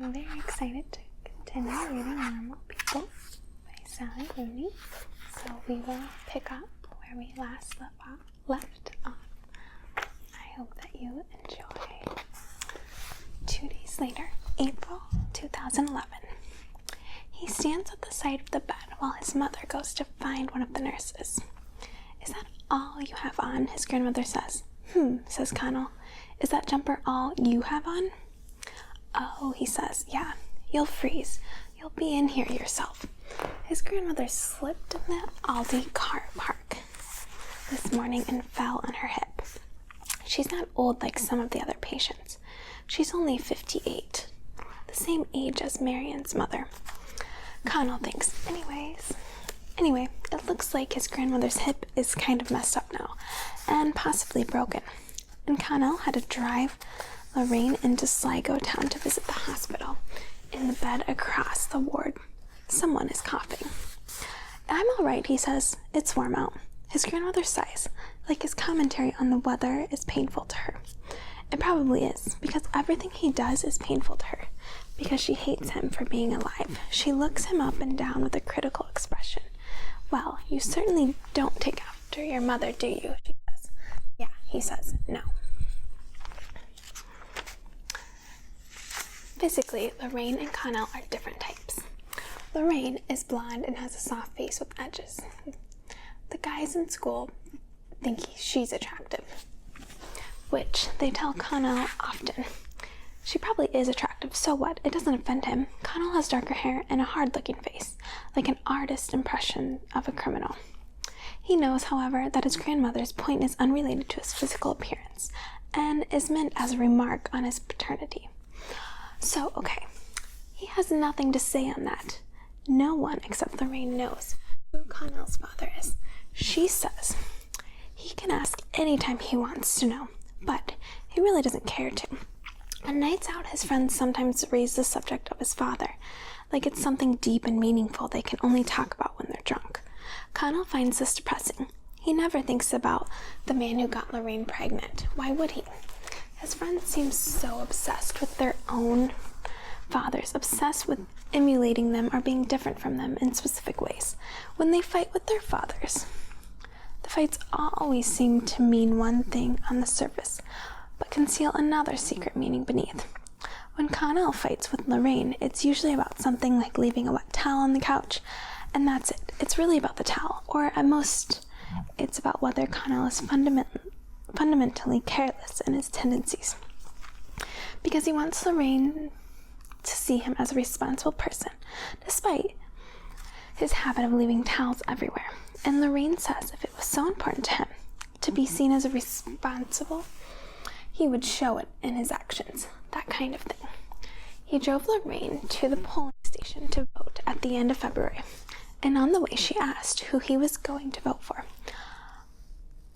I'm very excited to continue reading Normal People by Sally Rooney. So we will pick up where we last left off. I hope that you enjoy. 2 days later, April 2011. He stands at the side of the bed while his mother goes to find one of the nurses. "Is that all you have on?" his grandmother says. Says Connell. "Is that jumper all you have on?" "Oh," he says, "yeah, you'll freeze. You'll be in here yourself." His grandmother slipped in the Aldi car park this morning and fell on her hip. She's not old like some of the other patients. She's only 58, the same age as Marian's mother. Connell thinks, Anyway, it looks like his grandmother's hip is kind of messed up now, and possibly broken. And Connell had to drive Lorraine into Sligo town to visit the hospital. In the bed across the ward, someone is coughing. "I'm all right," he says. "It's warm out." His grandmother sighs, like his commentary on the weather is painful to her. It probably is, because everything he does is painful to her, because she hates him for being alive. She looks him up and down with a critical expression. "Well, you certainly don't take after your mother, do you?" she says. "Yeah," he says. "No." Physically, Lorraine and Connell are different types. Lorraine is blonde and has a soft face with edges. The guys in school think she's attractive, which they tell Connell often. She probably is attractive, so what? It doesn't offend him. Connell has darker hair and a hard-looking face, like an artist's impression of a criminal. He knows, however, that his grandmother's point is unrelated to his physical appearance, and is meant as a remark on his paternity. So, okay, he has nothing to say on that. No one except Lorraine knows who Connell's father is. She says he can ask anytime he wants to know, but he really doesn't care to. On nights out, his friends sometimes raise the subject of his father, like it's something deep and meaningful they can only talk about when they're drunk. Connell finds this depressing. He never thinks about the man who got Lorraine pregnant. Why would he? His friends seem so obsessed with their own fathers, obsessed with emulating them or being different from them in specific ways. When they fight with their fathers, the fights always seem to mean one thing on the surface, but conceal another secret meaning beneath. When Connell fights with Lorraine, it's usually about something like leaving a wet towel on the couch, and that's it. It's really about the towel, or at most, it's about whether Connell is fundamentally careless in his tendencies, because he wants Lorraine to see him as a responsible person, despite his habit of leaving towels everywhere. And Lorraine says if it was so important to him to be seen as a responsible, he would show it in his actions, that kind of thing. He drove Lorraine to the polling station to vote at the end of February, and on the way she asked who he was going to vote for.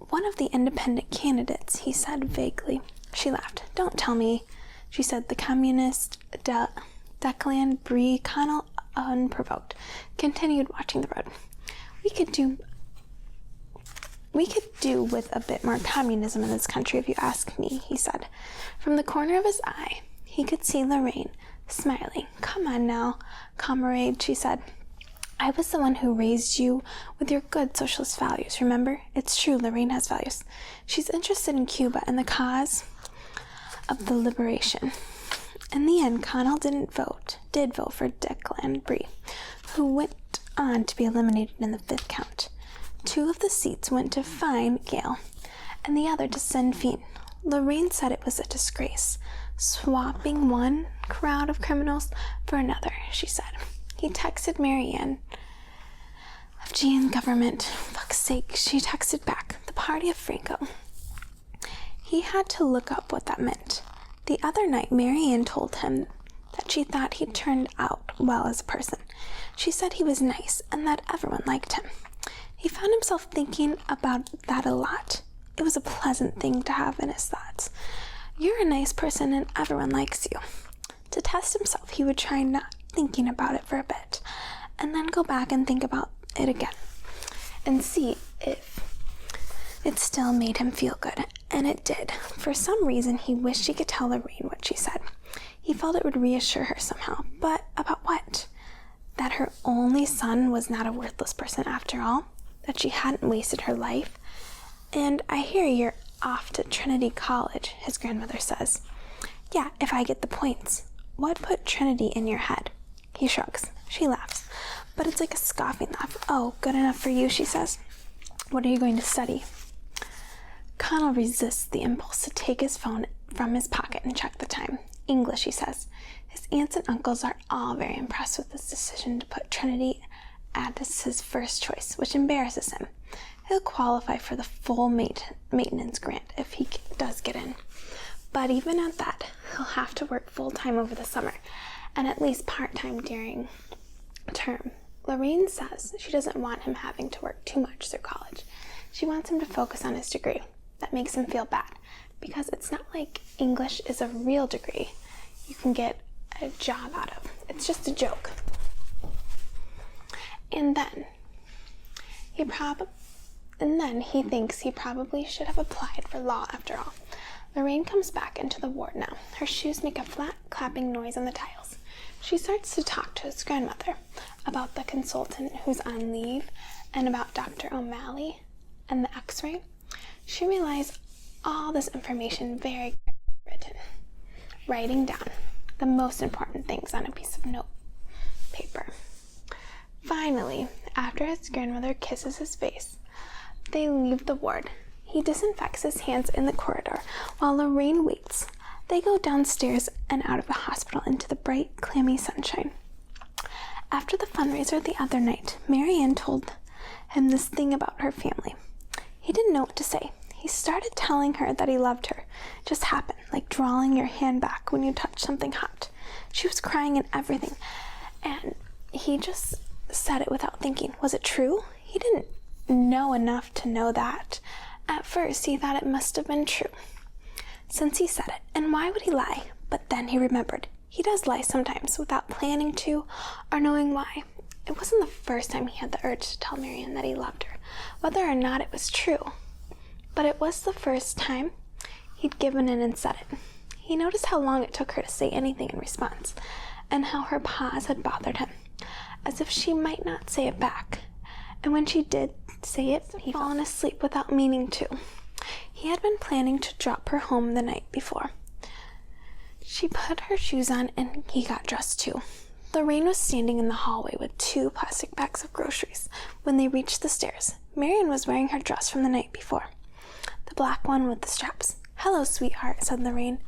"One of the independent candidates," he said vaguely. She laughed. "Don't tell me," she said. The communist Declan Brie. Connell, unprovoked, continued watching the road. We could do with a bit more communism in this country, if you ask me," he said. From the corner of his eye, he could see Lorraine smiling. "Come on now, comrade," she said. "I was the one who raised you with your good socialist values, remember? It's true, Lorraine has values. She's interested in Cuba and the cause of the liberation." In the end, Connell did vote for Declan Brie, who went on to be eliminated in the 5th count. 2 of the seats went to Fine Gael, and the other to Sinn Féin. Lorraine said it was a disgrace, swapping one crowd of criminals for another, she said. He texted Marianne, "FGN government, fuck's sake," she texted back, "the party of Franco." He had to look up what that meant. The other night, Marianne told him that she thought he turned out well as a person. She said he was nice and that everyone liked him. He found himself thinking about that a lot. It was a pleasant thing to have in his thoughts. You're a nice person and everyone likes you. To test himself, he would try not thinking about it for a bit, and then go back and think about it again, and see if it still made him feel good. And it did. For some reason, he wished he could tell Lorraine what she said. He felt it would reassure her somehow, but about what? That her only son was not a worthless person after all, that she hadn't wasted her life. And I hear you're off to Trinity College, his grandmother says. Yeah, if I get the points. What put Trinity in your head? He shrugs. She laughs, but it's like a scoffing laugh. Oh, good enough for you, she says. What are you going to study? Connell resists the impulse to take his phone from his pocket and check the time. English, he says. His aunts and uncles are all very impressed with his decision to put Trinity as his first choice, which embarrasses him. He'll qualify for the full maintenance grant if he does get in. But even at that, he'll have to work full-time over the summer, and at least part-time during term. Lorraine says she doesn't want him having to work too much through college. She wants him to focus on his degree. That makes him feel bad, because it's not like English is a real degree you can get a job out of. It's just a joke. And then he thinks he probably should have applied for law after all. Lorraine comes back into the ward now. Her shoes make a flat clapping noise on the tiles. She starts to talk to his grandmother about the consultant who's on leave and about Dr. O'Malley and the x-ray. She relies all this information very written, writing down the most important things on a piece of note paper. Finally, after his grandmother kisses his face, they leave the ward. He disinfects his hands in the corridor while Lorraine waits. They go downstairs and out of the hospital into the bright, clammy sunshine. After the fundraiser the other night, Marianne told him this thing about her family. He didn't know what to say. He started telling her that he loved her. It just happened, like drawing your hand back when you touch something hot. She was crying and everything, and he just said it without thinking. Was it true? He didn't know enough to know that. At first, he thought it must have been true, since he said it. And why would he lie? But then he remembered. He does lie sometimes, without planning to or knowing why. It wasn't the first time he had the urge to tell Marianne that he loved her, whether or not it was true. But it was the first time he'd given in and said it. He noticed how long it took her to say anything in response, and how her pause had bothered him, as if she might not say it back. And when she did say it, he'd fallen asleep without meaning to. He had been planning to drop her home the night before. She put her shoes on and he got dressed too. Lorraine was standing in the hallway with 2 plastic bags of groceries when they reached the stairs. Marianne was wearing her dress from the night before, the black one with the straps. Hello, sweetheart, said Lorraine.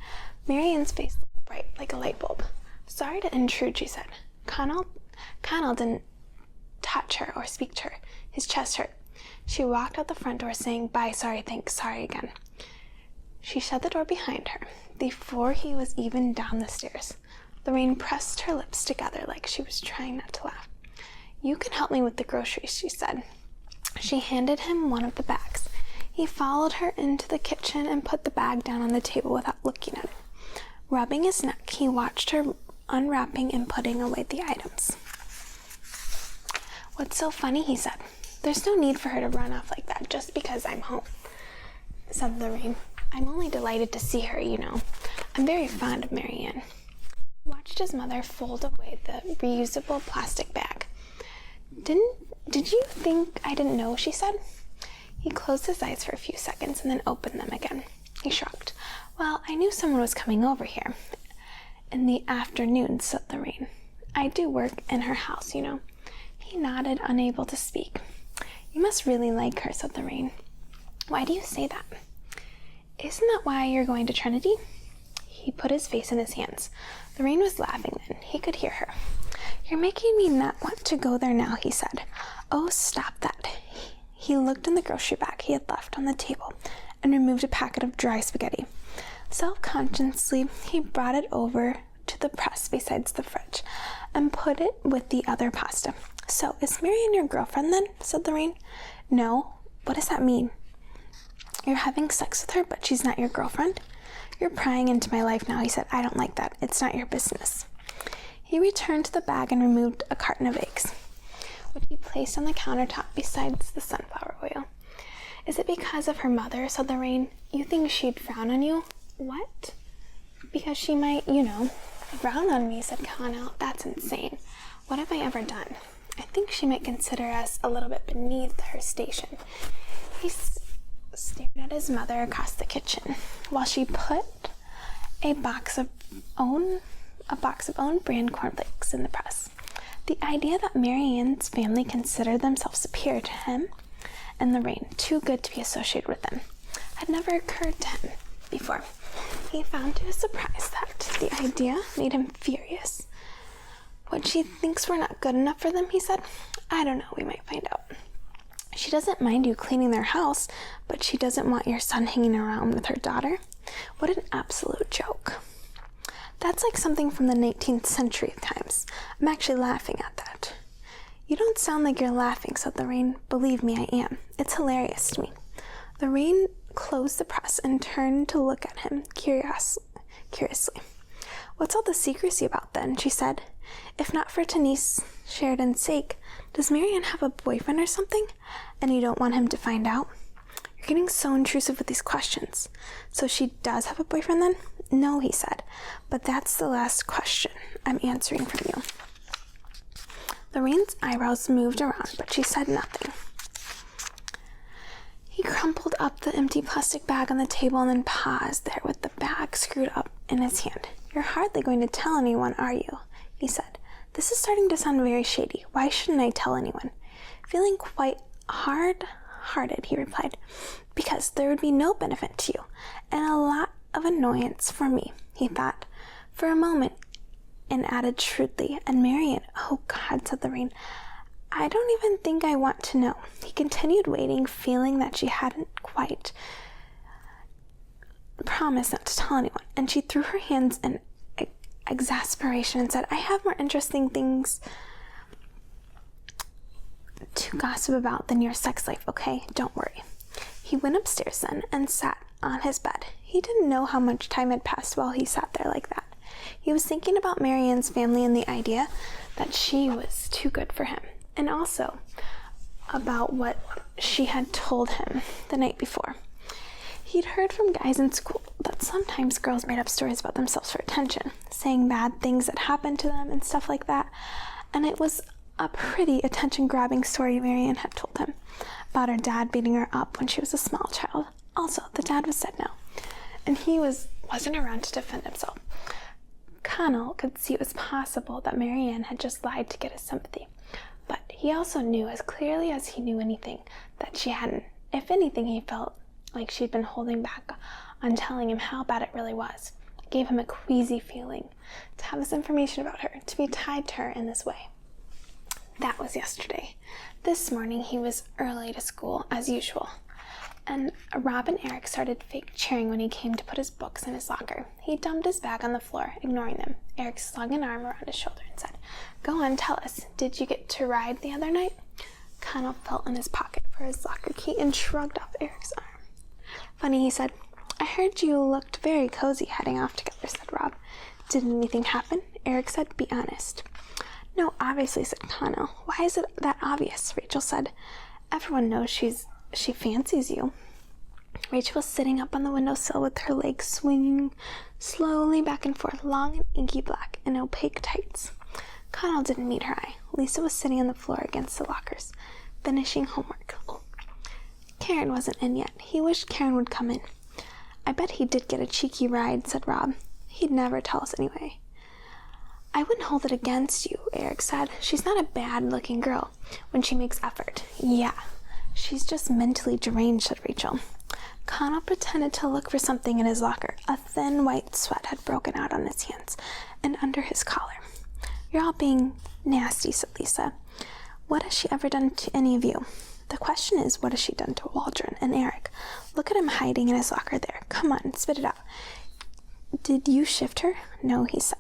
Marianne's face looked bright like a light bulb. Sorry to intrude, she said. Connell didn't touch her or speak to her. His chest hurt. She walked out the front door saying, bye, sorry, thanks, sorry again. She shut the door behind her before he was even down the stairs. Lorraine pressed her lips together like she was trying not to laugh. You can help me with the groceries, she said. She handed him one of the bags. He followed her into the kitchen and put the bag down on the table without looking at it. Rubbing his neck, he watched her unwrapping and putting away the items. What's so funny, he said. There's no need for her to run off like that just because I'm home, said Lorraine. I'm only delighted to see her, you know. I'm very fond of Marianne. He watched his mother fold away the reusable plastic bag. Did you think I didn't know, she said. He closed his eyes for a few seconds and then opened them again. He shrugged. Well, I knew someone was coming over here in the afternoon, said Lorraine. I do work in her house, you know. He nodded, unable to speak. You must really like her, said Lorraine. Why do you say that? Isn't that why you're going to Trinity? He put his face in his hands. Lorraine was laughing then. He could hear her. You're making me not want to go there now, he said. Oh, stop that. He looked in the grocery bag he had left on the table and removed a packet of dry spaghetti. Self-consciously, he brought it over to the press beside the fridge and put it with the other pasta. So, is Marianne your girlfriend then? Said Lorraine. No. What does that mean? You're having sex with her, but she's not your girlfriend? You're prying into my life now, he said. I don't like that. It's not your business. He returned to the bag and removed a carton of eggs, which he placed on the countertop beside the sunflower oil. Is it because of her mother? Said Lorraine. You think she'd frown on you? What? Because she might, you know. Brown on me, said Connell. That's insane. What have I ever done? I think she might consider us a little bit beneath her station. He stared at his mother across the kitchen while she put a box of own brand cornflakes in the press. The idea that Mary Ann's family considered themselves superior to him and Lorraine, too good to be associated with them, had never occurred to him before. He found to his surprise that the idea made him furious. What, she thinks we're not good enough for them, he said. I don't know, we might find out. She doesn't mind you cleaning their house, but she doesn't want your son hanging around with her daughter. What an absolute joke. That's like something from the 19th century times. I'm actually laughing at that. You don't sound like you're laughing, said Lorraine. Believe me, I am. It's hilarious to me. Lorraine closed the press and turned to look at him curiously. What's all the secrecy about then? She said. If not for Denise Sheridan's sake, does Mary Ann have a boyfriend or something? And you don't want him to find out? You're getting so intrusive with these questions. So she does have a boyfriend then? No, he said, but that's the last question I'm answering from you. Lorraine's eyebrows moved around, but she said nothing. He crumpled up the empty plastic bag on the table and then paused there with the bag screwed up in his hand. You're hardly going to tell anyone, are you? He said. This is starting to sound very shady. Why shouldn't I tell anyone? Feeling quite hard-hearted, he replied. Because there would be no benefit to you, and a lot of annoyance for me, he thought for a moment, and added shrewdly, and Mary Ann, oh God, said Lorraine, I don't even think I want to know. He continued waiting, feeling that she hadn't quite promised not to tell anyone, and she threw her hands in exasperation and said, I have more interesting things to gossip about than your sex life, okay? Don't worry. He went upstairs then and sat on his bed. He didn't know how much time had passed while he sat there like that. He was thinking about Mary Ann's family and the idea that she was too good for him, and also about what she had told him the night before. He'd heard from guys in school that sometimes girls made up stories about themselves for attention, saying bad things that happened to them and stuff like that, and it was a pretty attention-grabbing story Mary Ann had told him about her dad beating her up when she was a small child. Also, the dad was dead now, and he wasn't around to defend himself. Connell could see it was possible that Mary Ann had just lied to get his sympathy, but he also knew as clearly as he knew anything that she hadn't. If anything, he felt like she'd been holding back on telling him how bad it really was. It gave him a queasy feeling to have this information about her, to be tied to her in this way. That was yesterday. This morning he was early to school, as usual, and Rob and Eric started fake cheering when he came to put his books in his locker. He dumped his bag on the floor, ignoring them. Eric slung an arm around his shoulder and said, Go on, tell us. Did you get to ride the other night? Connell felt in his pocket for his locker key and shrugged off Eric's arm. Funny, he said. I heard you looked very cozy heading off together, said Rob. Did anything happen? Eric said, Be honest. No, obviously, said Connell. Why is it that obvious? Rachel said. Everyone knows she fancies you. Rachel was sitting up on the windowsill with her legs swinging slowly back and forth, long and inky black in opaque tights. Connell didn't meet her eye. Lisa was sitting on the floor against the lockers, finishing homework. Karen wasn't in yet. He wished Karen would come in. I bet he did get a cheeky ride, said Rob. He'd never tell us anyway. I wouldn't hold it against you, Eric said. She's not a bad-looking girl when she makes effort. Yeah, she's just mentally deranged, said Rachel. Connell pretended to look for something in his locker. A thin white sweat had broken out on his hands and under his collar. You're all being nasty, said Lisa. What has she ever done to any of you? The question is, what has she done to Waldron and Eric? Look at him hiding in his locker there. Come on, spit it out. Did you shift her? No, he said.